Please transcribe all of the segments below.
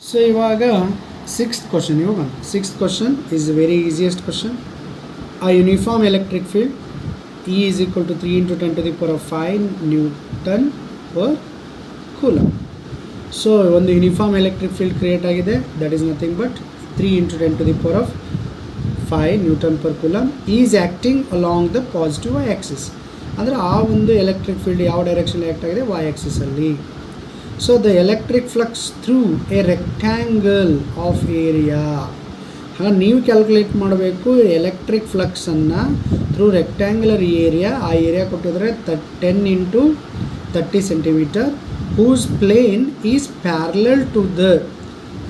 So ಇವಾಗ sixth question ಇವಾಗ sixth question is very easiest question. ಆ uniform electric field E is equal to 3 into 10 to the power of 5 Newton per Coulomb. So ಒಂದು uniform electric field create ಆಗಿದೆ, that is nothing but 3 into 10 to the power of 5 Newton per Coulomb is acting along the positive y axis. ಅಂದರೆ ಆ ಒಂದು electric field ಯಾವ direction act ಆಗಿದೆ, y ಆ್ಯಕ್ಸಿಸಲ್ಲಿ. So the electric flux through a rectangle of area. ಹಾಗೆ ನೀವು calculate ಮಾಡಬೇಕು electric ಫ್ಲಕ್ಸನ್ನು ಥ್ರೂ ರೆಕ್ಟ್ಯಾಂಗ್ಯುಲರ್ ಏರಿಯಾ. ಆ ಏರಿಯಾ ಕೊಟ್ಟಿದ್ರೆ 10 into 30 centimeter, whose plane is parallel to the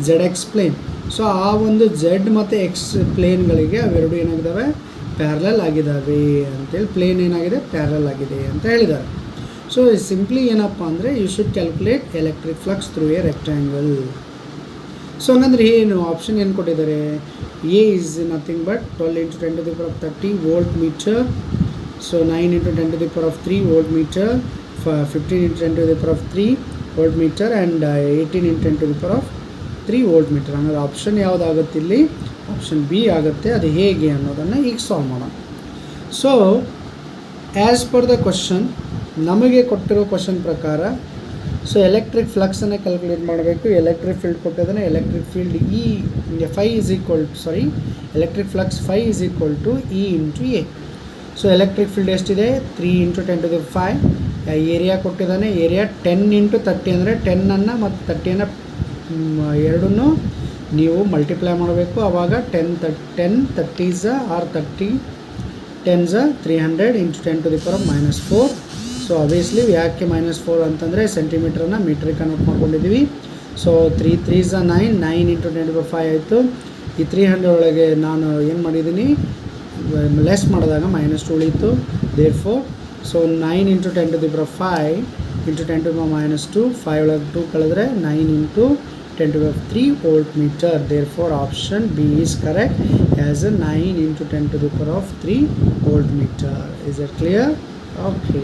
z x plane. So ಆ ಒಂದು ಝೆಡ್ ಮತ್ತು ಎಕ್ಸ್ ಪ್ಲೇನ್ಗಳಿಗೆ ಅವೆರಡು ಏನಾಗಿದ್ದಾವೆ, ಪ್ಯಾರಲಲ್ ಆಗಿದ್ದಾವೆ ಅಂತೇಳಿ. ಪ್ಲೇನ್ ಏನಾಗಿದೆ, ಪ್ಯಾರಲಲ್ ಆಗಿದೆ ಅಂತ ಹೇಳಿದ್ದಾರೆ. ಸೊ ಸಿಂಪ್ಲಿ ಏನಪ್ಪ ಅಂದರೆ you should calculate electric flux through a rectangle. So ಹಂಗಂದ್ರೆ ಏನು ಆಪ್ಷನ್ ಏನು ಕೊಟ್ಟಿದ್ದಾರೆ, A is nothing but 12 into 10 to the power of 30 volt metre. So 9 into 10 to the power of 3 volt metre, 15 into 10 to the power of 3 volt metre and 18 into 10 to the power of 3 volt metre. ಹಂಗಾದ್ರೆ option ಯಾವುದಾಗುತ್ತೆ ಇಲ್ಲಿ, option B ಆಗುತ್ತೆ. ಅದು ಹೇಗೆ ಅನ್ನೋದನ್ನು ಈಗ solve ಮಾಡೋಣ. So as per the question, ನಮಗೆ ಕೊಟ್ಟಿರೋ ಕ್ವಶನ್ ಪ್ರಕಾರ ಸೊ ಎಲೆಕ್ಟ್ರಿಕ್ ಫ್ಲಕ್ಸನ್ನು ಕ್ಯಾಲ್ಕುಲೇಟ್ ಮಾಡಬೇಕು. ಎಲೆಕ್ಟ್ರಿಕ್ ಫೀಲ್ಡ್ ಕೊಟ್ಟಿದ್ದಾನೆ. Electric field electric flux phi is equal to E into A. So electric field ಎಷ್ಟಿದೆ, 3 into 10 to the 5. ಏರಿಯಾ ಕೊಟ್ಟಿದ್ದಾನೆ. ಏರಿಯಾ 10 into 30 ಅಂದರೆ 10 ಮತ್ತು 30 ಎರಡನ್ನೂ ನೀವು ಮಲ್ಟಿಪ್ಲೈ ಮಾಡಬೇಕು. ಆವಾಗ 10 30s R 30 10s 300 into 10 to the power of -4. So obviously ಯಾಕೆ -4 ಅಂತಂದರೆ ಸೆಂಟಿಮೀಟ್ರನ್ನ ಮೀಟ್ರಿಗೆ ಕನ್ವರ್ಟ್ ಮಾಡ್ಕೊಂಡಿದ್ದೀವಿ. So 3 3s 9 9 into 10 to the 5 ಆಯಿತು. ಈ 300 ಒಳಗೆ ನಾನು ಏನು ಮಾಡಿದ್ದೀನಿ, ಲೆಸ್ ಮಾಡಿದಾಗ -2 ಉಳೀತು. Therefore so 9 into 10 to the power of 5 into 10 to the power -2, 5 ಒಳಗೆ 2 ಕಳೆದ್ರೆ 9 into 10 to the power of 3 volt metre. Therefore option B is correct as a 9 into 10 to the power of 3 volt metre. Is it clear? Okay.